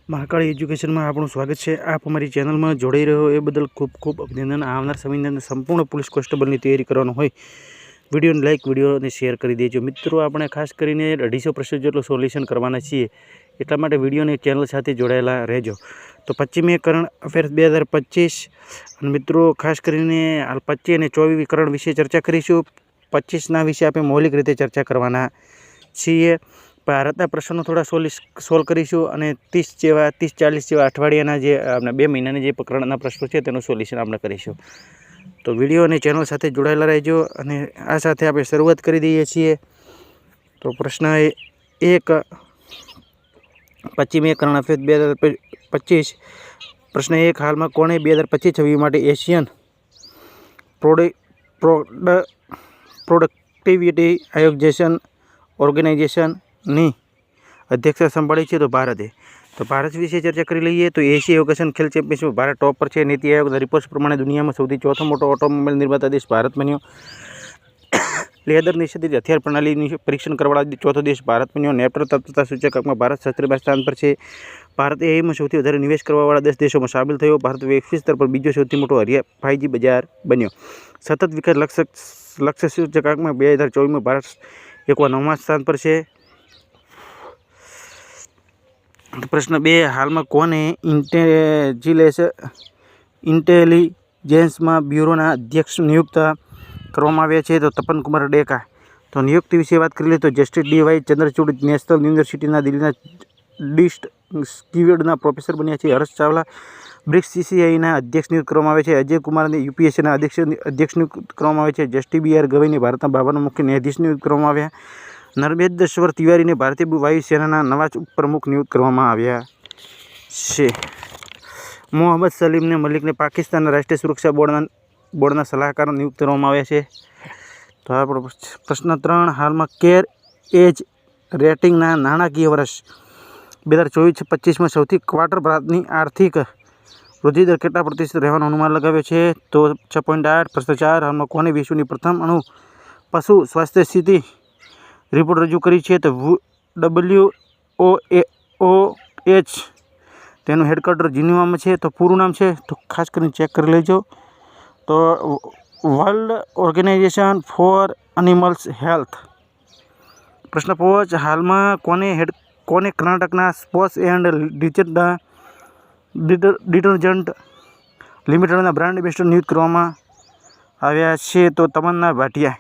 Mahakal education में आपनु स्वागत है। आप अमरी चेनल में जोड़ाई रहो ए बदल खूब खूब अभिनंदन। आवनार समयनी संपूर्ण पुलिस कोन्स्टेबल की तैयारी करवानो होय विडियो ने लाइक विडियो ने शेर कर दीजिए। मित्रों आपणे खास करीने 250 प्रश्न जेटलो सोल्यूशन करवाना छीए, एटला माटे विडियो ने चेनल साथे जोड़ायेला रहेजो। तो 25मी करंट अफेर्स 2025 अने मित्रों खास करीने हाल 25 અને 24 करंट विषय चर्चा करीशुं। 25 ना विषय आपणे मौलिक रीते चर्चा करवाना छीए। भारतना प्रश्नों थोड़ा सोल्व करीशुं अने 30-40 जेवा अठवाडियाना जे आपणे 2 महीनाना जे प्रकरणना प्रश्नो छे तेनुं सोल्यूशन आपणे करीशुं। तो विडियो ने चेनल साथे जोड़ायेला रहेजो अने आ साथे आपणे शरूआत करी दईए छीए। तो प्रश्न 1 25मी करंट अफेर्स 2025 प्रश्न 1 हाल में कोणे 2025-26 माटे एशियन प्रोडक्टिविटी ऑर्गेनाइजेशन नी अध्यक्षता संभाળી છે? तो भारत है। तो भारत विषय चर्चा कर लीए। तो एशिया एविएशन खेल चैम्पियनशिप में भारत टॉप पर है। नीति आयोग रिपोर्ट प्रमाण दुनिया में सौथी चौथो मोटो ऑटोमोबाइल निर्माता देश भारत बन्यो। लेदर निषेधित हथियार प्रणाली परीक्षण करवाड़ा चौथो देश भारत बन्यो। नेप्टो तत्परता सूचकांक में भारत 17 स्थान पर है। भारत एआई में सौथी वधारे निवेश करवावाळा 10 देशों में शामिल थयो। भारत वैश्विक स्तर पर बीजो सौथी मोटो 5G बाजार बन्यो। सतत विकास लक्ष्य सूचकांक में 2024 में भारत 91वां स्थान पर है। प्रश्न 2 हाल में कोने इंटेलिजेंस में ब्यूरोना अध्यक्ष नियुक्त करवामां आव्या छे? तो तपन कुमार डेका। तो नियुक्ति विषय बात करीए तो जस्टिस डी.वाय. चंद्रचूड़ नेशनल यूनिवर्सिटीना दिल्लीना डिस्ट स्कीवर्डना प्रोफेसर बन्या छे। हर्ष चावला ब्रिक्स सीसीआईना अध्यक्ष नियुक्त करवामां आव्या छे। अजय कुमार ने यूपीएससीना अध्यक्ष नियुक्त करवामां आव्या छे। Justice B R. गवईने भारतना 52 मुख्य न्यायाधीश नियुक्त करवामां आव्या। नर्मेश्वर तिवारी ने भारतीय वायुसेना नवा उपप्रमुख नियुक्त करवामां आव्या छे। मोहम्मद सलीम ने मलिक ने पाकिस्तान राष्ट्रीय सुरक्षा बोर्डना सलाहकार नियुक्त करवामां आव्या छे। तो आपणो प्रश्न 3 हाल में केर एज रेटिंगना नाणाकीय वर्ष 2024-25 में सौथी क्वार्टर भारतनी आर्थिक वृद्धि दर केटला प्रतिशत रहेवानो अनुमान लगाव्यो छे? तो 6.8। प्रश्न 4 हाल में कोने विश्वनी प्रथम अणु पशु स्वास्थ्य स्थिति रिपोर्ट रजू करी है? तो WHO तेनु हेडक्वार्टर जिनीवा में है। तो पूરું नाम है तो खास कर चेक कर लेजो। तो world organisation for animals health. प्रश्न 5 हाल में कोने कर्नाटकना स्पोर्ट्स एंड डिटर्जंट लिमिटेडना ब्रांड एम्बेसडर नियुक्त करवामां आव्या छे? तो तमन्ना भाटिया।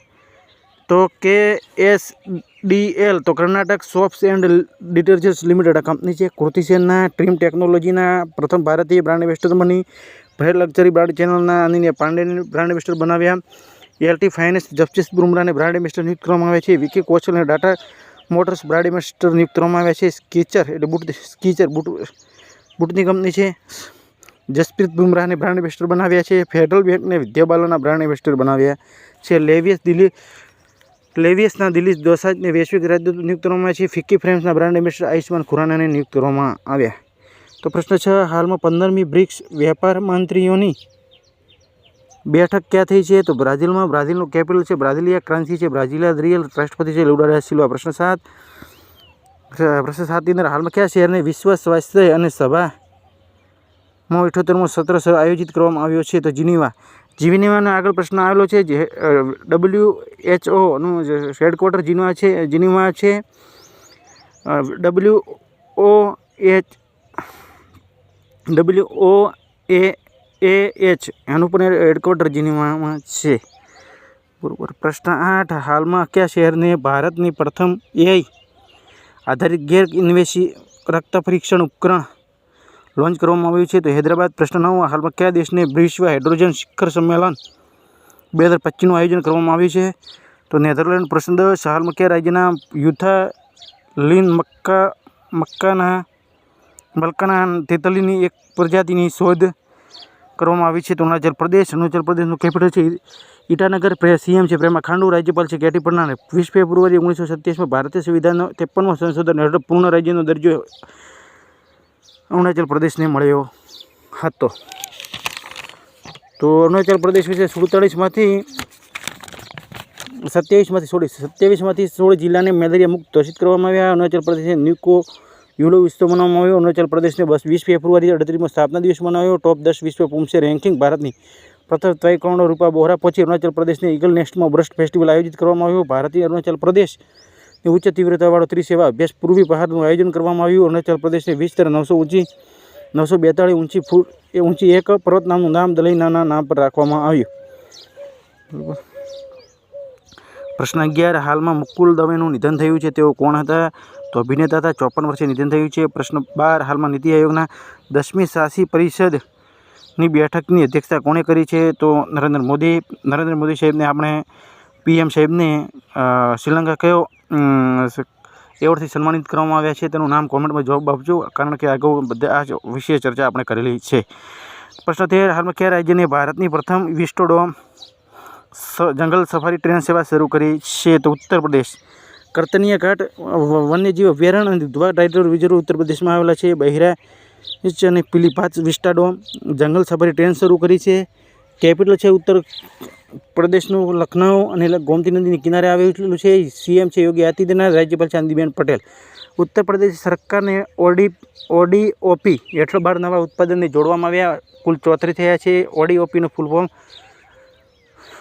तो KSDL तो Karnataka soaps and detergents limited company है। कृतिसेनना ट्रीम टेक्नोलॉजीना प्रथम भारतीय ब्रांड एम्बेसडर बनी। भैर लग्जरी ब्रांड चैनलना अनिल पांडे ने ब्रांड एम्बेसडर बनाव्या। LT फाइनेंस जसप्रीत बुमराह ने ब्रांड एम्बेसडर नियुक्त करवामां आव्या छे। विकी कौशल ने टाटा मोटर्स ब्रांड एम्बेसडर नियुक्त करवामां आव्या छे। स्कीचर बूटनी कंपनी है। जसप्रीत बुमराह ने ब्रांड एम्बेसडर बनाव्या छे। फेडरल बैंक ने विद्या बालनना ब्रांड एम्बेसडर बनाव्या छे। लेवियसना दिल्ली दोसांझ ने वैश्विक राजदूत नियुक्त करवामां आव्या छे। फिक्की फ्रेम्सना ब्रांड एम्बेसडर आयुष्मान खुराना ने नियुक्त करवामां आव्या। तो प्रश्न 6 हाल में 15મી ब्रिक्स व्यापार मंत्रीओनी बैठक क्या थी है? तो ब्राजील में ब्राजीलનું कैपिटल है ब्राजिलिया। क्रांति है ब्राजीलिया। रियल राष्ट्रपति है लुला डा सिल्वा। प्रश्न 7 की अंदर हाल में क्या शहर ने विश्व स्वास्थ्य और सभा 78मो सत्र आयोजित करवामां आव्यो छे? तो जिनीवा आगळ प्रश्न आवेलो छे। WHO हेडक्वार्टर जिनीवा है। WOAH एनु पण हेडक्वार्टर जिनीवा है। बराबर। प्रश्न 8 हाल में क्या शहर ने भारतनी प्रथम AI आधारित गैर इन्वेसिव रक्त परीक्षण उपकरण लॉन्च करवामां आव्युं छे? तो हैदराबाद। प्रश्न 9 हाल में क्या देश ने विश्व हाइड्रोजन शिखर सम्मेलन 2025 आयोजन करवामां आव्युं छे? तो नेदरलैंड। प्रश्न 10 हाल में क्या राज्यना यूथालिन मक्काना तेतलीनी एक प्रजातिनी शोध करवामां आवी छे? तो अरुणाचल प्रदेशનું कैपिटल है ईटानगर। CM है प्रेमा खांडू। राज्यपाल है केटी फर्नांडिस। 20 फेब्रुआरी 1927 में भारतीय संविधान 53मो संशोधन हेठळ पूर्ण राज्यनो दर्जो अरुणाचल प्रदेश ने मळ्यो हतो। तो अरुणाचल प्रदेश विषे 47 मांथी 27 में 16 जिल्ला ने मलेरिया मुक्त घोषित करवामां आव्या। अरुणाचल प्रदेश न्यूको યુલો ઉત્સવ મનાવવામાં આવ્યો। અરુણાચલ પ્રદેશને 20 ફેબ્રુઆરી 38મો સ્થાપના દિવસ મનાવ્યો। ટોપ 10 વિશ્વ પુમસે રેન્કિંગ ભારતની પ્રથમ તાઇક્વાન્ડો રૂપા બોહરા પહોંચી। અરુણાચલ પ્રદેશને ઈગલ નેસ્ટમાં બ્રસ્ટ ફેસ્ટિવલ આયોજિત કરવામાં આવ્યો। ભારતીય અરુણાચલ પ્રદેશની ઉચ્ચ તીવ્રતાવાળો ત્રિસેવા અભ્યાસ પૂર્વી પહાડનું આયોજન કરવામાં આવ્યું। અરુણાચલ પ્રદેશને 942 ઊંચી એક પર્વત નામનું નામ દલાઈના નામ પર રાખવામાં આવ્યું। બરાબર। પ્રશ્ન 11 હાલમાં મુકુલ દવેનું નિધન થયું છે, તેઓ કોણ હતા? તો અભિનેતા હતા, 54 વર્ષે નિધન થયું છે। પ્રશ્ન 12 હાલમાં નીતિ આયોગના 10મી શાસી પરિષદની બેઠકની અધ્યક્ષતા કોણે કરી છે? તો નરેન્દ્ર મોદી સાહેબને આપણે PM સાહેબને શ્રીલંકા કયો એવોર્ડથી સન્માનિત કરવામાં આવ્યા છે તેનું નામ કોમેન્ટમાં જવાબ આપજો, કારણ કે અગાઉ બધા આ વિશે ચર્ચા આપણે કરેલી છે। પ્રશ્ન 13 હાલમાં કયા રાજ્યને ભારતની પ્રથમ વિસ્ટોડોમ જંગલ સફારી ટ્રેન સેવા શરૂ કરી છે? તો ઉત્તર પ્રદેશ। કરતનિયા ઘાટ વન્યજીવ અભયારણ્ય અને દુધવા ટાઇગર રિઝર્વ ઉત્તર પ્રદેશમાં આવેલા છે। બહેરાઇચ અને પિલીભાત વિસ્ટાડોમ જંગલ સફારી ટ્રેન શરૂ કરી છે। કેપિટલ છે ઉત્તર પ્રદેશનું લખનઉ અને ગોમતી નદીની કિનારે આવેલું છે। CM છે યોગી આદિત્યનાથ, રાજ્યપાલ છે આનંદીબેન પટેલ। ઉત્તર પ્રદેશ સરકારને ODOP હેઠળ 12 નવા ઉત્પાદનને જોડવામાં આવ્યા, કુલ 34 થયા છે। ODOPનું ફૂલ ફોર્મ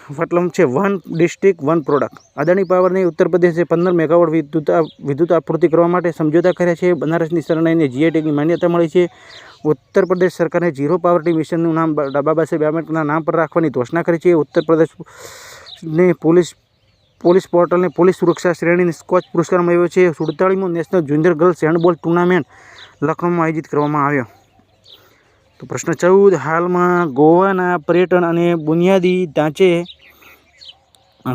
મતલબ છે one district one product. Adani પાવરને ઉત્તર પ્રદેશે 15 મેગાવોટ વિદ્યુત આપૂર્તિ કરવા માટે સમજોતા કર્યા છે। બનારસની શરણાઈને GI ટેગની માન્યતા મળી છે। ઉત્તર પ્રદેશ સરકારે ઝીરો પાવર્ટી મિશનનું નામ બાબા સાહેબ આંબેડકરના નામ પર રાખવાની ઘોષણા કરી છે। ઉત્તર પ્રદેશને પોલીસ પોર્ટલને પોલીસ સુરક્ષા શ્રેણીની સ્કોચ પુરસ્કાર મળ્યો છે। 47મો national junior girls handball tournament લખનૌમાં આયોજિત કરવામાં આવ્યો। તો પ્રશ્ન 14 હાલમાં ગોવાના પર્યટન અને બુનિયાદી ઢાંચે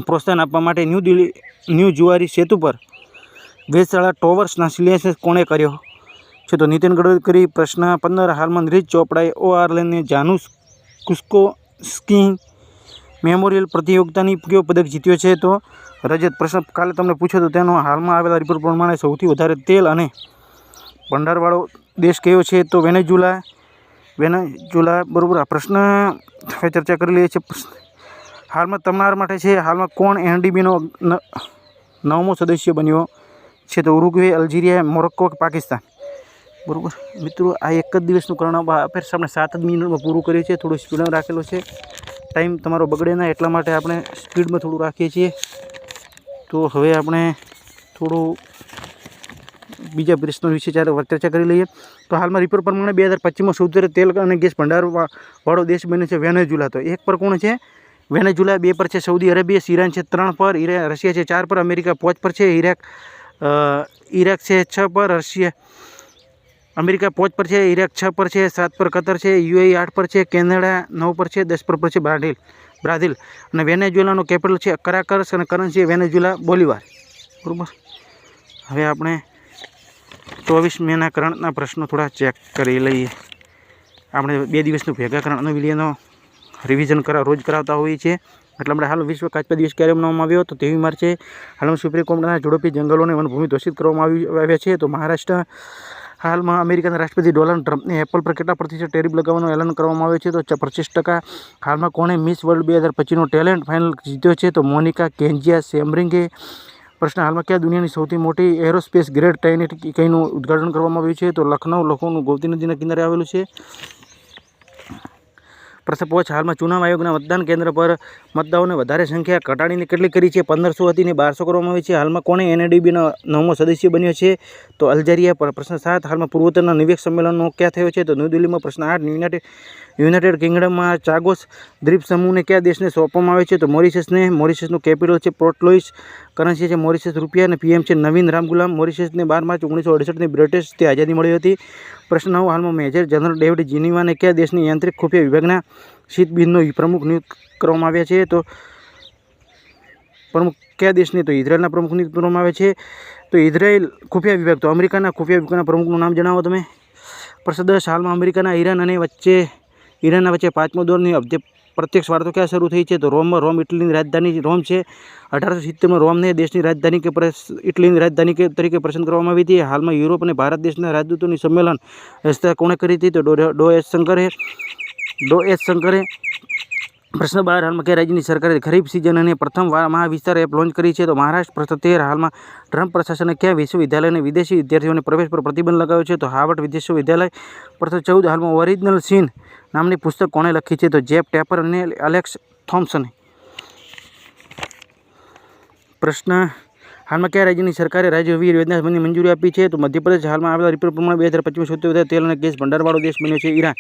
પ્રોત્સાહન આપવા માટે ન્યૂ જુઆરી સેતુ પર વેધશાળા ટોવર્સના શિલાન્યાસ કોણે કર્યો છે? તો નીતિન ગડકરી। પ્રશ્ન 15 હાલમાં નીરજ ચોપડાએ ઓઆરલેને જાનુસ કુસ્કોસ્કી મેમોરિયલ પ્રતિયોગિતાની કયો પદક જીત્યો છે? તો રજત। પ્રશ્ન કાલે તમને પૂછ્યો તો તેનો હાલમાં આવેલા રિપોર્ટ પ્રમાણે સૌથી વધારે તેલ અને ભંડારવાળો દેશ કયો છે? તો વેનેઝુલા। બરાબર। આ પ્રશ્ન હવે ચર્ચા કરી લઈએ છીએ। હાલમાં તમારા માટે છે, હાલમાં કોણ NDBનો 9મો સદસ્ય બન્યો છે? તો ઉરુગ્વે, અલ્જીરિયા, મોરોક્કો, પાકિસ્તાન। બરાબર મિત્રો, આ એક જ દિવસનું કારણ અફેર્સ આપણે 7 જ મિનિટમાં પૂરું કર્યું છે। થોડું સ્પીડમાં રાખેલો છે, ટાઈમ તમારો બગડે ના એટલા માટે આપણે સ્પીડમાં થોડું રાખીએ છીએ। તો હવે આપણે થોડું બીજા પ્રશ્નો વિશે ચર્ચા કરી લઈએ। તો હાલમાં રિપોર્ટ પ્રમાણે 2025માં સૌથી તેલ અને ગેસ ભંડારવાળો દેશ બન્યો છે વેનેઝુલા। તો 1 પર કોણ છે? વેનેઝુલા। 2 પર છે સઉદી અરેબિયા, ઈરાન છે 3 પર, રશિયા છે 4 પર, અમેરિકા 5 પર છે, ઈરાક છે 6 પર, અમેરિકા 5 પર છે, ઈરાક 6 પર છે, 7 પર કતર છે, UAE 8 પર છે, કેનેડા 9 પર છે, 10 પર છે બ્રાઝિલ। અને વેનેઝુલાનો કેપિટલ છે કરાકસ અને કરન્સી વેનેઝુલા બોલિવાર। બરાબર। હવે આપણે 24 મેના કરંટના પ્રશ્નો થોડા ચેક કરી લઈએ। આપણે 2 દિવસનું ભેગા કરંટનો વિડીયોનો રિવિઝન રોજ કરાવતા હોઈએ છીએ। એટલે આપણે હાલ વિશ્વ કાચબા દિવસ ક્યારે મનાવવામાં આવ્યો? તો 23 માર્ચે। હાલમાં સુપ્રીમ કોર્ટના ઝડપી જંગલોને વનભૂમિ ઘોષિત કરવામાં આવ્યા છે। તો મહારાષ્ટ્ર હાલમાં અમેરિકાના રાષ્ટ્રપતિ ડોનાલ્ડ ટ્રમ્પને એપલ પર કેટલા પ્રતિશત ટેરિફ લગાવવાનું એલાન કરવામાં આવ્યું છે? તો 25%। હાલમાં કોણે મિસ વર્લ્ડ 2025નો ટેલેન્ટ ફાઇનલ જીત્યો છે? તો મોનિકા કેન્જિયા સેમ્બ્રિંગે। પ્રશ્ન હાલમાં ક્યાં દુનિયાની સૌથી મોટી એરોસ્પેસ ગ્રેડ ટ્રેનિટી ઇકાઈનું ઉદ્ઘાટન કરવામાં આવ્યું છે? તો લખનઉ ગોમતી નદીના કિનારે આવેલું છે। પ્રશ્ન 5 હાલમાં ચુનાવ આયોગના મતદાન કેન્દ્ર પર મતદારોને વધારે સંખ્યા ઘટાડીને કેટલી કરી છે? 1500 હતી ને 1200 કરવામાં આવી છે। હાલમાં કોણે NDBનો 9મો સદસ્ય બન્યો છે? તો અલ્જીરિયા પર। પ્રશ્ન 7 હાલમાં પૂર્વોત્તરના નિવેક સંમેલનનો ક્યાં થયો છે? તો ન્યૂ દિલ્હીમાં। પ્રશ્ન 8 યુનાઇટેડ કિંગડમમાં ચાગોસ દ્વીપ સમૂહને કયા દેશને સોંપવામાં આવે છે? તો મોરિશસને। મોરિશસનું કેપિટલ છે પોર્ટ લુઇસ, કરન્સી છે મોરિશસ રૂપિયા અને PM છે નવીન રામગુલામ। મોરિશસને 12 માર્ચ 1968ની બ્રિટિશથી આઝાદી મળી હતી। પ્રશ્ન 9 હાલમાં મેજર જનરલ ડેવિડ જીનીવાને કયા દેશની યાંત્રિક ખુફિયા વિભાગના શીતબિનનો પ્રમુખ નિયુક્ત કરવામાં આવ્યા છે? તો પ્રમુખ કયા દેશની? તો ઇઝરાયલના પ્રમુખ નિયુક્ત કરવામાં આવે છે। તો ઇઝરાયલ ખુફિયા વિભાગ, તો અમેરિકાના ખુફિયા વિભાગના પ્રમુખનું નામ જણાવો તમે। પ્રશ્ન 10 હાલમાં અમેરિકાના ઈરાનના વચ્ચે 5મો દોરની પ્રત્યક્ષ વાર્તા ક્યાં શરૂ થઈ છે? તો રોમમાં। રોમ ઇટલીની રાજધાની રોમ છે। 1870માં રોમને દેશની રાજધાની ઇટલીની રાજધાની તરીકે પસંદ કરવામાં આવી હતી। હાલમાં યુરોપ અને ભારત દેશના રાજદૂતોની સંમેલન વ્યવસ્થા કોણે કરી હતી? તો ડો એસ શંકરે। પ્રશ્ન 12 હાલમાં કયા રાજ્યની સરકારે ખરીફ સિઝન અને પ્રથમ મહાવિસ્તાર એપ લોન્ચ કરી છે? તો મહારાષ્ટ્ર. પ્રશ્ન 13 હાલમાં ટ્રમ્પ પ્રશાસને કયા વિશ્વવિદ્યાલયને વિદેશી વિદ્યાર્થીઓને પ્રવેશ પર પ્રતિબંધ લગાવ્યો છે? તો હાર્વર્ડ વિશ્વવિદ્યાલય. પ્રશ્ન 14 હાલમાં ઓરિજિનલ સિન નામની પુસ્તક કોણે લખી છે? તો જેફ ટેપર અને એલેક્સ થોમ્સને. પ્રશ્ન હાલમાં કયા રાજ્યની સરકારે રાજ્ય વીર યોજનાની મંજૂરી આપી છે? તો મધ્યપ્રદેશ. હાલમાં આવેલા રિપોર્ટ પ્રમાણે 2025 સૌથી વધારે તેલ અને ગેસ ભંડારવાળો દેશ બન્યો છે ઈરાન.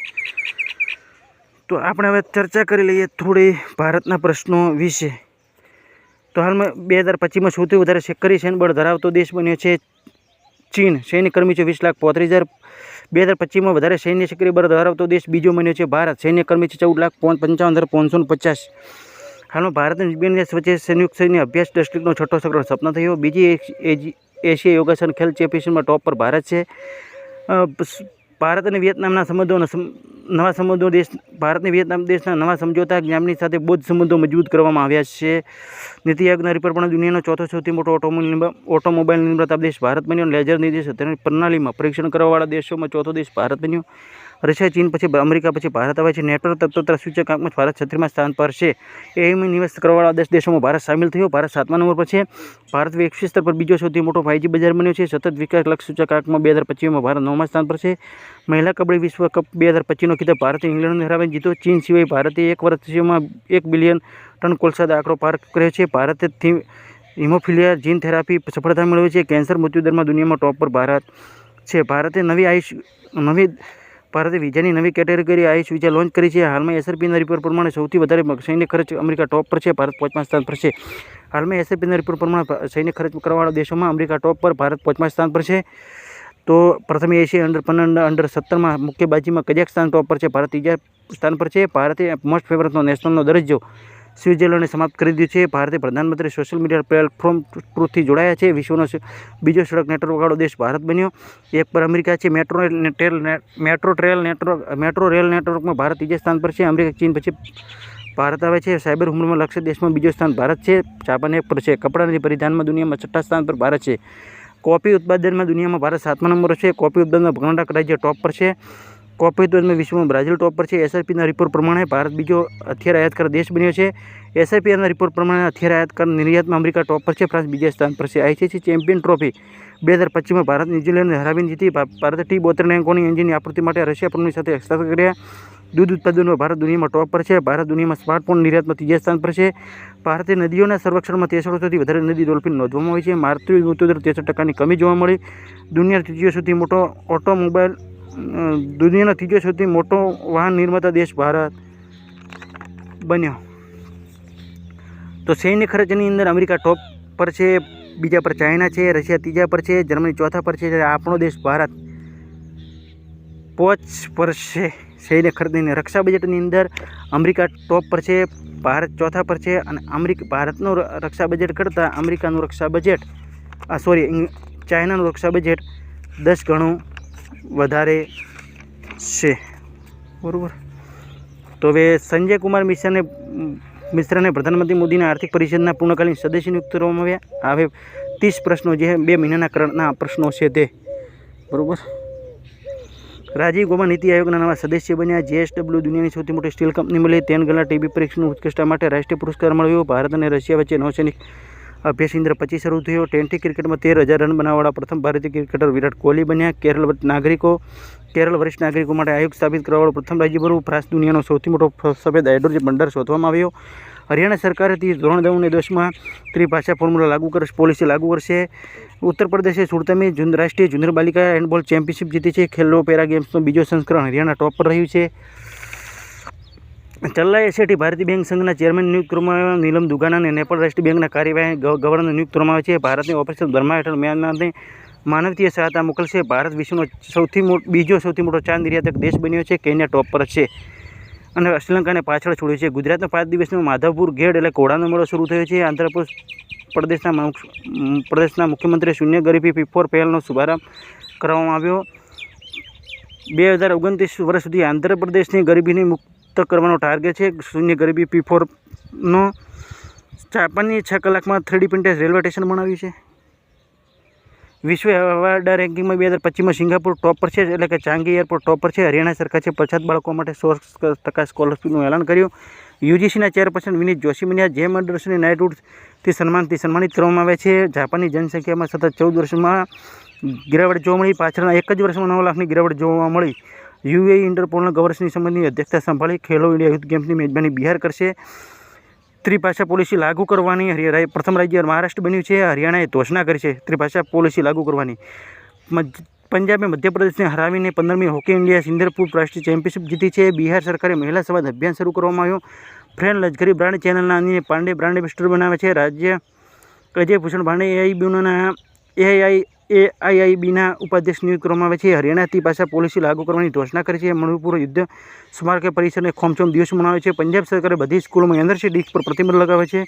તો આપણે હવે ચર્ચા કરી લઈએ થોડી ભારતના પ્રશ્નો વિશે. તો હાલમાં 2025માં સૌથી વધારે સેકરી સૈન્યબળ ધરાવતો દેશ બન્યો છે ચીન. સૈન્ય કર્મી છે 20,35,000. 2025માં વધારે સૈન્ય સક્રિય બળ ધરાવતો દેશ બીજો બન્યો છે ભારત. સૈન્ય કર્મી છે 14,55,549. હાલમાં ભારત અને યુક્રેન દેશ વચ્ચે સંયુક્ત સૈન્ય અભ્યાસ ડિસ્ટ્રિક્ટનો છઠ્ઠો સફળ સપના થયો. બીજી એશિયા યોગાસન ખેલ ચેમ્પિયનશિપમાં ટોપ પર ભારત છે. ભારત અને વિયેતનામના નવા સંબંધો દેશ. ભારત અને વિયેતનામ દેશના નવા સમજોતા જ્ઞાનની સાથે બૌદ્ધ સંબંધો મજબૂત કરવામાં આવ્યા છે. નીતિ આયોગના રિપોર્ટ પણ દુનિયાનો ચોથો સૌથી મોટો ઓટોમોબાઈલ નિર્માતા દેશ ભારત બન્યો. લેઝર નિર્દેશ પ્રણાલીમાં પરીક્ષણ કરવાવાળા દેશોમાં ચોથો દેશ ભારત બન્યો. રશિયા, ચીન પછી અમેરિકા પછી ભારત આવે છે. નેટો તત્વોત્તર સૂચકાંકમાં ભારત 36મા સ્થાન પર છે. એમાં નિવેશ કરવાવાળા 10 દેશોમાં ભારત સામેલ થયો. ભારત 7મા નંબર પર છે. ભારત વૈશ્વિક સ્તર પર બીજો સૌથી મોટો 5G બજાર બન્યો છે. સતત વિકાસ લક્ષ્ય સૂચકાંકમાં 2025માં ભારત 9મા સ્થાન પર છે. મહિલા કબડ્ડી વિશ્વ કપ 2025નો ખિતાબ ભારતે ઇંગ્લેન્ડને હરાવીને જીત્યો. ચીન સિવાય ભારતે એક વર્ષમાં 1 બિલિયન ટન કોલસાનો આંકડો પાર કર્યો છે. ભારતે હિમોફિલિયા જીન થેરાપી સફળતા મેળવી છે. કેન્સર મૃત્યુદરમાં દુનિયામાં ટોપ પર ભારત છે. ભારતે વિઝાની નવી કેટેગરી આયુષ વિઝા લોન્ચ કરી છે. હાલમાં એસઆરપીના રિપોર્ટ પ્રમાણે સૌથી વધારે સૈન્ય ખર્ચ અમેરિકા ટોપ પર છે. ભારત 5મા સ્થાન પર છે. હાલમાં એસઆરપીના રિપોર્ટ પ્રમાણે સૈન્ય ખર્ચ કરવાવાળા દેશોમાં અમેરિકા ટોપ પર, ભારત 5મા સ્થાન પર છે. તો પ્રથમ એશિયા અંડર-15 અંડર-17માં મુક્કેબાજીમાં કઝાકસ્તાન ટોપ પર છે. ભારત 3જા સ્થાન પર છે. ભારતે મોસ્ટ ફેવરેટનો નેશનલનો દરજ્જો સ્વિટ્ઝરલેન્ડે સમાપ્ત કરી દીધું છે. ભારતે પ્રધાનમંત્રી સોશિયલ મીડિયા પ્લેટફોર્મ ટ્રુથથી જોડાયા છે. વિશ્વનો બીજો સડક નેટવર્કવાળો દેશ ભારત બન્યો. એક પર અમેરિકા છે. મેટ્રો રેલ નેટવર્કમાં ભારત 3જા સ્થાન પર છે. અમેરિકા, ચીન પછી ભારત આવે છે. સાયબર હુમલામાં લક્ષ્ય દેશમાં બીજો સ્થાન ભારત છે. જાપાન 1 પર છે. કપડાની પરિધાનમાં દુનિયામાં 6ઠ્ઠા સ્થાન પર ભારત છે. કોફી ઉત્પાદનમાં દુનિયામાં ભારત 7મા નંબર છે. કોફી ઉત્પાદનમાં કર્ણાટક રાજ્ય ટોપ પર છે. કોફી ઉત્પાદનમાં વિશ્વમાં બ્રાઝિલ ટોપ પર છે. એસઆઈપીના રિપોર્ટ પ્રમાણે ભારત બીજો હથિયાર આયાતકાર દેશ બન્યો છે. એસઆઈપીના રિપોર્ટ પ્રમાણે હથિયાર આયાતકાર નિર્યાતમાં અમેરિકા ટોપ પર છે. ફ્રાન્સ બીજા સ્થાન પર છે. આઈસીસી ચેમ્પિયન ટ્રોફી 2025માં ભારત ન્યૂઝીલેન્ડને હરાવીને જીતી. ભારતે T-72 એન્કોની એન્જિનની આપૃત્તિ માટે રશિયા પ્રમુખ સાથે હસ્તાક્ષર કર્યા. દૂધ ઉત્પાદનમાં ભારત દુનિયામાં ટોપ પર છે. ભારત દુનિયામાં સ્માર્ટફોન નિર્યાતમાં 3જા સ્થાન પર છે. ભારતે નદીઓના સંરક્ષણમાં 63%થી વધારે નદી ડોલ્ફિન નોંધવામાં આવી છે. માતૃ મૃત્યુદર 63%ની કમી જોવા મળી. દુનિયાનો ત્રીજો સૌથી મોટો વાહન નિર્માતા દેશ ભારત બન્યો. તો સૈન્ય ખર્ચની અંદર અમેરિકા ટોપ પર છે. બીજા પર ચાઇના છે. રશિયા 3જા પર છે. જર્મની 4થા પર છે. જ્યારે આપણો દેશ ભારત 5 પર છે. સૈન્ય ખર્ચની રક્ષા બજેટની અંદર અમેરિકા ટોપ પર છે. ભારત 4થા પર છે. અને ભારતનું રક્ષા બજેટ કરતાં અમેરિકાનું રક્ષા બજેટ ચાઇનાનું રક્ષા બજેટ 10 ગણું વધારે છે. બરાબર. તો હવે સંજય કુમાર મિશ્રાને પ્રધાનમંત્રી મોદીના આર્થિક પરિષદના પૂર્ણકાલીન સદસ્ય નિયુક્ત કરવામાં આવ્યા. હવે 30 પ્રશ્નો જે 2 મહિનાના કરંટના પ્રશ્નો છે તે. બરાબર. રાજીવ ગૌબા નીતિ આયોગના નવા સદસ્ય બન્યા. JSW દુનિયાની સૌથી મોટી સ્ટીલ કંપની મળી. તેનગલા ટીબી પરીક્ષણની ઉત્કૃષ્ટતા માટે રાષ્ટ્રીય પુરસ્કાર મળ્યો. ભારત અને રશિયા વચ્ચે નૌસૈનિક અભ્યાસ ઇન્દ્ર 25 શરૂ થયો. ટેન્ટી ક્રિકેટમાં 13,000 રન બનાવવાવાળા પ્રથમ ભારતીય ક્રિકેટર વિરાટ કોહલી બન્યા. કેરળ વરિષ્ઠ નાગરિકો માટે આયોગ સ્થાપિત કરવાવાળો પ્રથમ રાજ્ય બન્યું. ફ્રાન્સ દુનિયાનો સૌથી મોટો સફેદ હાઇડ્રોજન ભંડાર શોધવામાં આવ્યો. હરિયાણા સરકારે ધોરણ 9 અને 10માં ત્રિભાષા ફોર્મ્યુલા પોલિસી લાગુ કરશે. ઉત્તર પ્રદેશે 16મી રાષ્ટ્રીય જુનિયર બાલિકા હેન્ડબોલ ચેમ્પિયનશિપ જીતી છે. ખેલો પેરા ગેમ્સનો બીજો સંસ્કરણ હરિયાણા ટોપ પર રહ્યું છે. ચલ્લા એસેટી ભારતીય બેંક સંઘના ચેરમેન નિયુક્ત કરવામાં આવ્યા. નીલમ દુગાનાને નેપાળ રાષ્ટ્રીય બેંકના કાર્યવાહી ગવર્નર નિયુક્ત કરવામાં આવે છે. ભારતની ઓપરેશન બર્મા હેઠળ મ્યાનમારને માનવીય સહાયતા મોકલશે. ભારત વિશ્વનો બીજો સૌથી મોટો ચા નિર્યાતક દેશ બન્યો છે. કેન્યા ટોપ પર છે. અને શ્રીલંકાને પાછળ છોડ્યું છે. ગુજરાતના 5 દિવસનો માધવપુર ગેડ એટલે ઘોડાનો મેળો શરૂ થયો છે. પ્રદેશના મુખ્યમંત્રી શૂન્ય ગરીબી P4 પહેલનો શુભારંભ કરવામાં આવ્યો. 2029 વર્ષ સુધી આંધ્રપ્રદેશની ગરીબીને મુક્ત કરવાનો ટાર્ગેટ છે. શૂન્ય ગરીબી P4નો. જાપાનની 6 કલાકમાં 3D પ્રિન્ટેડ રેલવે સ્ટેશન બનાવ્યું છે. વિશ્વ હવાઈ રેન્કિંગમાં 2025માં સિંગાપુર ટોપ પર છે. એટલે કે ચાંગી એરપોર્ટ ટોપ પર છે. હરિયાણા સરકાર છે પછાત બાળકો માટે 100% સ્કોલરશીપનું એલાન કર્યું. યુજીસીના ચેરપર્સન વિનીત જોશીમનિયા જેમ અંડરસનની નાઇટહુડથી સન્માનિત કરવામાં આવે છે. જાપાનની જનસંખ્યામાં સતત 14 વર્ષમાં ગિરાવટ જોવા મળી. પાછળના એક જ વર્ષમાં 9 લાખની ગિરાવટ જોવા મળી. યુએઈ ઇન્ટરપોલના ગવર્નરની સંબંધની અધ્યક્ષતા સંભાળી. ખેલો ઇન્ડિયા યુથ ગેમ્સની મેજબાની બિહાર કરશે. ત્રિભાષા પોલિસી લાગુ કરવાની પ્રથમ રાજ્ય મહારાષ્ટ્ર બન્યું છે. હરિયાણાએ ઘોષણા કરી છે ત્રિભાષા પોલિસી લાગુ કરવાની. પંજાબે મધ્યપ્રદેશને હરાવીને 15મી હોકી ઇન્ડિયા સિંદરપુર રાષ્ટ્રીય ચેમ્પિયનશિપ જીતી છે. બિહાર સરકારે મહિલા સંવાદ અભિયાન શરૂ કરવામાં આવ્યું. ફ્રેન્ડ લશ્કરી બ્રાન્ડ ચેનલના અનિલ પાંડે બ્રાન્ડ એમ્બેસેડર બનાવે છે. રાજ્ય અજય ભૂષણ પાંડે એઆઈઆઈબીના ઉપાધ્યક્ષ નિયુક્ત કરવામાં આવે છે. હરિયાણા ત્રિભાષા પોલિસી લાગુ કરવાની ઘોષણા કરી છે. મણિપુર યુદ્ધ સ્મારક પરિસરને ખોમચોમ દિવસ મનાવે છે. પંજાબ સરકારે બધી સ્કૂલોમાં એનર્જી ડીશ પર પ્રતિબંધ લગાવે છે.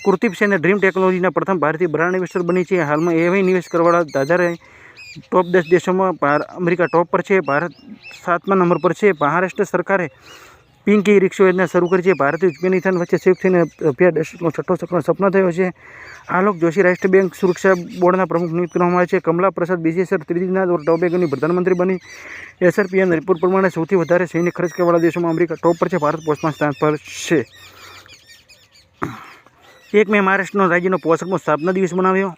કુલદીપ સેને ડ્રીમ ટેકનોલોજીના પ્રથમ ભારતીય બ્રાન્ડ એમ્બેસેડર બની છે. હાલમાં એઆઈ નિવેશ કરવાવાળા દાદરે ટોપ 10 દેશોમાં અમેરિકા ટોપ પર છે. ભારત 7મા નંબર પર છે. મહારાષ્ટ્ર સરકારે પિંક ઈ રિક્ષા યોજના શરૂ કરી છે. ભારતીય ઉઝબેકિસ્તાન વચ્ચે સંયુક્ત થઈને અભ્યાસનો છઠ્ઠો સપનો થયો છે. આલોક જોશી રાષ્ટ્રીય બેંક સુરક્ષા બોર્ડના પ્રમુખ નિયુક્ત કરવામાં આવે છે. કમલા પ્રસાદ બીજેસર ત્રિદિના ટોબેગોની પ્રધાનમંત્રી બની. એસઆરપીએન રિપોર્ટ પ્રમાણે સૌથી વધારે સૈનિક ખર્ચ કરવાવાળા દેશોમાં અમેરિકા ટોપ પર છે. ભારત 5મા સ્થાન પર છે. 1 મે મહારાષ્ટ્રનો રાજ્યનો 65મો સ્થાપના દિવસ મનાવ્યો.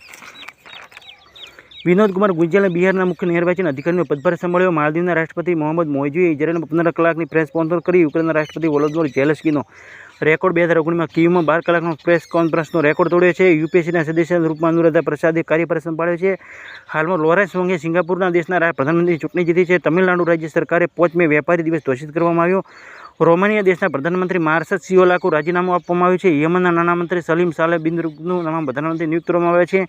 વિનોદ કુમાર ગુંજિયાલે બિહારના મુખ્ય નિર્વાચન અધિકારીનો પદભાર સંભાળ્યો. માલદીવના રાષ્ટ્રપતિ મોહમ્મદ મોઇઝીએ ઇઝરાયેલમાં 15 કલાકની પ્રેસ કોન્ફરન્સ કરી. યુક્રેનના રાષ્ટ્રપતિ વોલોદિમીર ઝેલેન્સ્કીનો રેકોર્ડ 2019માં કીવમાં 12 કલાકનો પ્રેસ કોન્ફરન્સનો રેકોર્ડ તોડ્યો છે. યુપીએસસીના સદસ્યના રૂપમાં અનુરાધા પ્રસાદે કાર્યભાર સંભાળ્યો છે. હાલમાં લોરેન્સ વોંગે સિંગાપુરના દેશના પ્રધાનમંત્રીની ચૂંટણી જીતી છે. તમિલનાડુ રાજ્ય સરકારે 5 મે વેપારી દિવસ ઘોષિત કરવામાં આવ્યો. રોમાનિયા દેશના પ્રધાનમંત્રી માર્સદ સિયોલાકુ રાજીનામું આપવામાં આવ્યું છે. યમનના નાણામંત્રી સલીમ સાલે બિન રુકનું નામ પ્રધાનમંત્રી નિયુક્ત કરવામાં આવ્યા છે.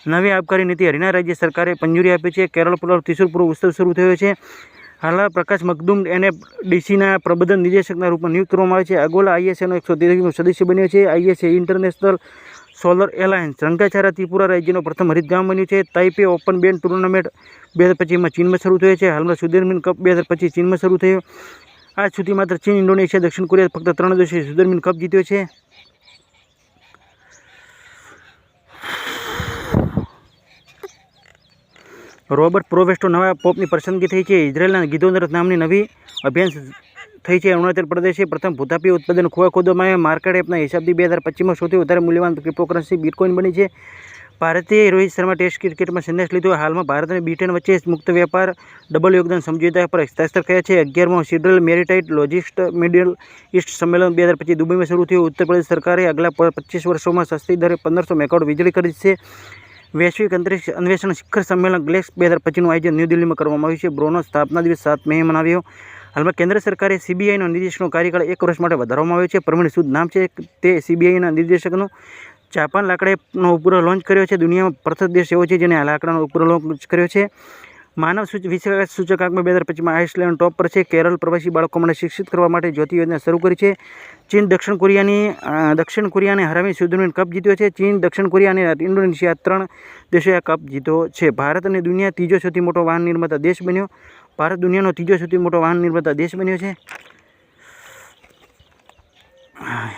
નવી આબકારી નીતિ હરિયાણા રાજ્ય સરકારે મંજૂરી આપી છે. કેરળ પર ત્રિશુલ ઉત્સવ શરૂ થયો છે. હાલ પ્રકાશ મખદુમ એનએફડીસીના પ્રબંધન નિદેશકના રૂપમાં નિયુક્ત કરવામાં આવે છે. અગોલા આઈએસએનો 130મો સદસ્ય બન્યો છે. ISA international solar alliance Rangachara Tripura રાજ્યનો પ્રથમ હરિત ગામ બન્યું છે. તાઇપે ઓપન બેન્ડ ટુર્નામેન્ટ 2025માં ચીનમાં શરૂ થયો છે. હાલમાં સુદર્મીન કપ 2025 ચીનમાં શરૂ થયો. આજ સુધી માત્ર ચીન, ઇન્ડોનેશિયા, દક્ષિણ કોરિયા ફક્ત 3 દેશોએ સુદર્મીન કપ જીત્યો છે. રોબર્ટ પ્રોવેસ્ટો નવા પોપની પસંદગી થઈ છે. ઇઝરાયેલના ગિદોન નામની નવી અભિયાન થઈ છે. અરુણાચલ પ્રદેશે પ્રથમ ભૂતાપી ઉત્પાદન ખોવા ખોદવામાં આવ્યા. માર્કેટ એપના હિસાબથી 2025માં સૌથી વધારે મૂલ્યવાન ક્રિપ્ટોકરન્સી બિટકોઇન બની છે. ભારતીય રોહિત શર્મા ટેસ્ટ ક્રિકેટમાં સંન્યાસ લીધો. હાલમાં ભારત અને બ્રિટન વચ્ચે મુક્ત વેપાર ડબલ યોગદાન સમજૂતા પર હસ્તાક્ષર થયા છે. 11મો સિડલ મેરીટાઇટ લોજિસ્ટ મિડલ ઇસ્ટ સંમેલન 2025 દુબઈમાં શરૂ થયું. ઉત્તર પ્રદેશ સરકારે આગલા 25 વર્ષોમાં સસ્તી દરે 1500 મેગાવોટ વીજળી ખરીદી છે. વૈશ્વિક અંતરિક્ષ અન્વેષણ શિખર સંમેલન ગ્લેક્સ 2025નું આયોજન ન્યૂ દિલ્હીમાં કરવામાં આવ્યું છે. બ્રોનો સ્થાપના દિવસ 7 મે મનાવ્યો. હાલમાં કેન્દ્ર સરકારે સીબીઆઈનો નિર્દેશકનો કાર્યકાળ 1 વર્ષ માટે વધારવામાં આવ્યો છે. પ્રવીણ સૂદ નામ છે તે સીબીઆઈના નિર્દેશકનું. જાપાન લાકડાનો ઉપગ્રહ લોન્ચ કર્યો છે. દુનિયામાં પ્રથમ દેશ એવો છે જેને આ લાકડાનો ઉપગ્રહ લોન્ચ કર્યો છે. માનવ વિકાસ સૂચકાંકમાં 2025માં આઇસલેન્ડ ટોપ પર છે. કેરળ પ્રવાસી બાળકો માટે શિક્ષિત કરવા માટે જ્યોતિ યોજના શરૂ કરી છે. ચીન દક્ષિણ કોરિયાને હરાવી સુદર્મીન કપ જીત્યો છે. ચીન, દક્ષિણ કોરિયા અને ઇન્ડોનેશિયા 3 દેશોએ આ કપ જીત્યો છે. ભારત અને દુનિયા ત્રીજો સૌથી મોટો વાહન નિર્માતા દેશ બન્યો. ભારત દુનિયાનો ત્રીજો સૌથી મોટો વાહન નિર્માતા દેશ બન્યો છે.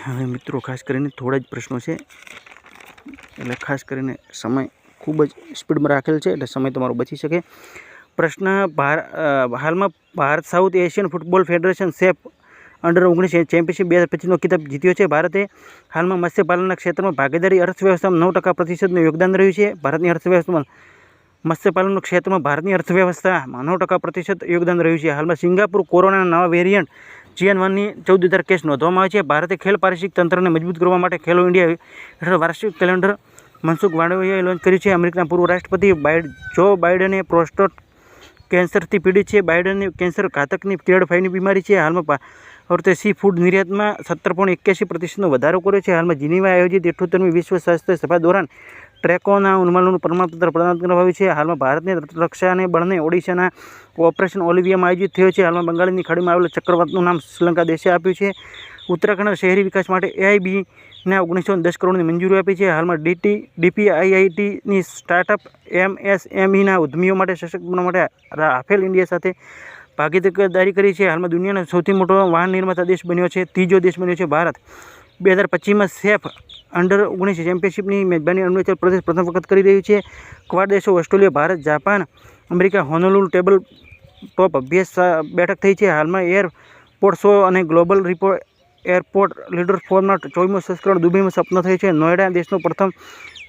હવે મિત્રો ખાસ કરીને થોડા જ પ્રશ્નો છે, એટલે ખાસ કરીને સમય ખૂબ જ સ્પીડમાં રાખેલ છે, એટલે સમય તમારો બચી શકે. પ્રશ્ન: હાલમાં Bharat South Asian football federation SAFF under nineteen championship 2025નો ખિતાબ જીત્યો છે. ભારતે હાલમાં મત્સ્યપાલનના ક્ષેત્રમાં ભાગીદારી અર્થવ્યવસ્થામાં 9% યોગદાન રહ્યું છે. ભારતની અર્થવ્યવસ્થામાં મત્સ્યપાલનના ક્ષેત્રમાં ભારતની અર્થવ્યવસ્થામાં 9% યોગદાન રહ્યું છે. હાલમાં સિંગાપુર કોરોનાના નવા વેરિયન્ટ GN1ની 14,000 કેસ નોંધવામાં આવે છે. ભારતે ખેલ પારિશ્રિક તંત્રને મજબૂત કરવા માટે ખેલો ઇન્ડિયા હેઠળ વાર્ષિક કેલેન્ડર મનસુખ માંડવિયાએ લોન્ચ કર્યું છે. અમેરિકાના પૂર્વ રાષ્ટ્રપતિ જો બાઇડને પ્રોસ્ટેટ કેન્સરથી પીડિત છે. બાઇડનની કેન્સર ઘાતકની ટાઇપ 5ની બીમારી છે. હાલમાં ભારતે સી ફૂડ નિર્યાતમાં 17.81% વધારો કર્યો છે. હાલમાં જીનીવા આયોજિત 78મી વિશ્વ સ્વાસ્થ્ય સભા દોરાન ટ્રેકોના ઉન્માદનું પ્રમાણપત્ર પ્રદાન કરવામાં આવ્યું છે. હાલમાં ભારતની રક્ષાને બળને ઓડિશાના ઓપરેશન ઓલિવિયામાં આયોજિત થયો છે. હાલમાં બંગાળની ખાડીમાં આવેલા ચક્રવાતનું નામ શ્રીલંકા દેશે આપ્યું છે. ઉત્તરાખંડ શહેરી વિકાસ માટે AIBના 1910 કરોડની મંજૂરી આપી છે. હાલમાં DPIITની સ્ટાર્ટઅપ MSMEના ઉદ્યમીઓ માટે સશક્ત બનાવવા માટે રાફેલ ઇન્ડિયા સાથે ભાગીદારી કરી છે. હાલમાં દુનિયાનો સૌથી મોટો વાહન નિર્માતા દેશ બન્યો છે. ત્રીજો દેશ બન્યો છે ભારત. 2025માં સેફ અંડર-19 ચેમ્પિયનશિપની મેજબાની અરુણાચલ પ્રદેશ પ્રથમ વખત કરી રહ્યું છે. ક્વાડ દેશો Australia, Bharat, Japan, America Honolulu table top અભ્યાસ બેઠક થઈ છે. હાલમાં એરપોર્ટ શો અને ગ્લોબલ એરપોર્ટ લીડર ફોરમના 24મો સંસ્કરણ દુબઈમાં સપનો થયો છે. નોઈડા દેશનો પ્રથમ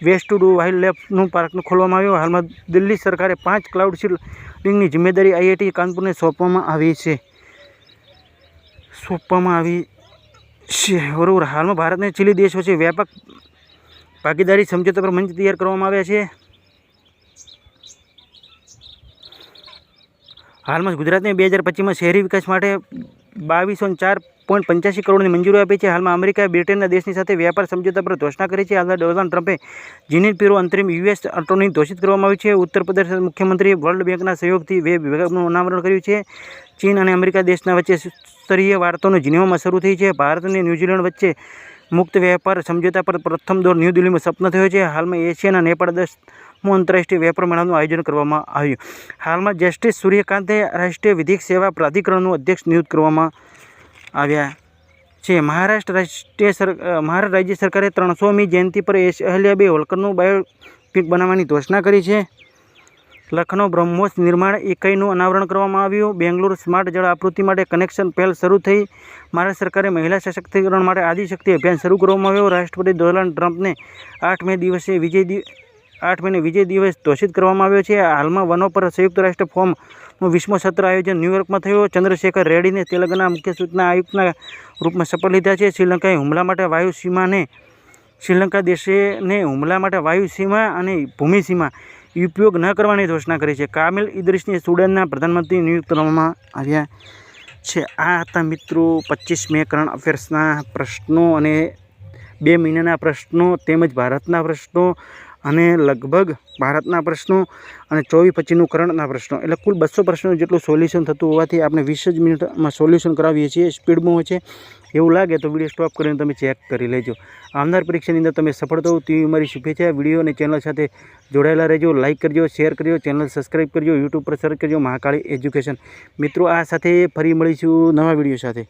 વેસ્ટ ટુ ડુ વાઇલ્ડ લાઇફનું પાર્કનું ખોલવામાં આવ્યું. હાલમાં દિલ્હી સરકારે 5 ક્લાઉડ સીડિંગની જિમ્મેદારી IIT કાનપુરને સોંપવામાં આવી છે. બરોબર. હાલમાં ભારત અને ચીલી દેશ વચ્ચે વ્યાપક ભાગીદારી સમજૂતા પર મંચ તૈયાર કરવામાં આવ્યા છે. હાલમાં ગુજરાતને 2025માં શહેરી વિકાસ માટે 2204.85 કરોડની મંજૂરી આપી છે. હાલમાં અમેરિકાએ બ્રિટનના દેશની સાથે વ્યાપાર સમજૂતા પર ઘોષણા કરી છે. હાલમાં ડોનાલ્ડ ટ્રમ્પે જીનિન પિરો અંતરિમ US એટર્ની ઘોષિત કરવામાં આવી છે. ઉત્તર પ્રદેશ મુખ્યમંત્રીએ વર્લ્ડ બેંકના સહયોગથી વેબ વિભાગનું અનાવરણ કર્યું છે. ચીન અને અમેરિકા દેશના વચ્ચે સ્તરીય વાર્તાઓ જીનીવામાં શરૂ થઈ છે. ભારત અને ન્યૂઝીલેન્ડ વચ્ચે મુક્ત વેપાર સમજૂતા પર પ્રથમ દોર ન્યૂ દિલ્હીમાં સપનો થયો છે. હાલમાં એશિયાના નેપાળ 10મો આંતરરાષ્ટ્રીય વેપાર મેળાનું આયોજન કરવામાં આવ્યું. હાલમાં જસ્ટિસ સૂર્યકાંતે રાષ્ટ્રીય વિધિક સેવા પ્રાધિકરણનું અધ્યક્ષ નિયુક્ત કરવામાં આવ્યા છે. મહારાષ્ટ્ર રાજ્ય સરકારે 300મી જયંતિ પર અહલ્યાબાઈ હોલકરનું બાયોપિક બનાવવાની ઘોષણા કરી છે. લખનૌ બ્રહ્મોસ નિર્માણ ઇકાઈનું અનાવરણ કરવામાં આવ્યું. બેંગ્લોર સ્માર્ટ જળ આपूર્તિ માટે કનેક્શન પહેલ શરૂ થઈ. મહારાષ્ટ્ર સરકારે મહિલા સશક્તિકરણ માટે આદિશક્તિ અભિયાન શરૂ કરવામાં આવ્યું. રાષ્ટ્રપતિ ડોનાલ્ડ ટ્રમ્પને 8 મેને વિજય દિવસ ઘોષિત કરવામાં આવ્યો છે. હાલમાં વનો પર સંયુક્ત રાષ્ટ્ર ફોરમનું 20મો સત્ર આયોજન ન્યૂયોર્કમાં થયો. ચંદ્રશેખર રેડ્ડીને તેલંગાના મુખ્ય સૂચના આયુક્તના રૂપમાં શપથ લીધા છે. શ્રીલંકાએ હુમલા માટે વાયુ સીમાને શ્રીલંકા દેશને હુમલા માટે વાયુ સીમા અને ભૂમિ સીમા ઉપયોગ ન કરવાની ઘોષણા કરી છે. કામિલ ઇદ્રીસને સુડાનના પ્રધાનમંત્રી નિયુક્ત કરવામાં આવ્યા છે. આ હતા મિત્રો 25 મે કરંટ અફેર્સના પ્રશ્નો અને 2 મહિનાના પ્રશ્નો તેમજ ભારતના પ્રશ્નો અને લગભગ ભારતના પ્રશ્નો અને 24-25નું કરંટના પ્રશ્નો, એટલે કુલ 200 પ્રશ્નો જેટલું સોલ્યુશન થતું હોવાથી આપણે 20 જ મિનિટમાં સોલ્યુશન કરાવીએ છીએ. સ્પીડમાં હોય છે એવું લાગે તો વિડીયો સ્ટોપ કરીને તમે ચેક કરી લેજો. આવનાર પરીક્ષાની અંદર તમે સફળ થો તેવી અમારી શુભેચ્છા. વિડીયો અને ચેનલ સાથે જોડાયેલા રહેજો. લાઇક કરજો, શેર કરજો, ચેનલ સબસ્ક્રાઈબ કરજો, યુટ્યુબ પર સર્ચ કરજો મહાકાળી એજ્યુકેશન. મિત્રો આ સાથે ફરી મળીશું નવા વિડીયો સાથે.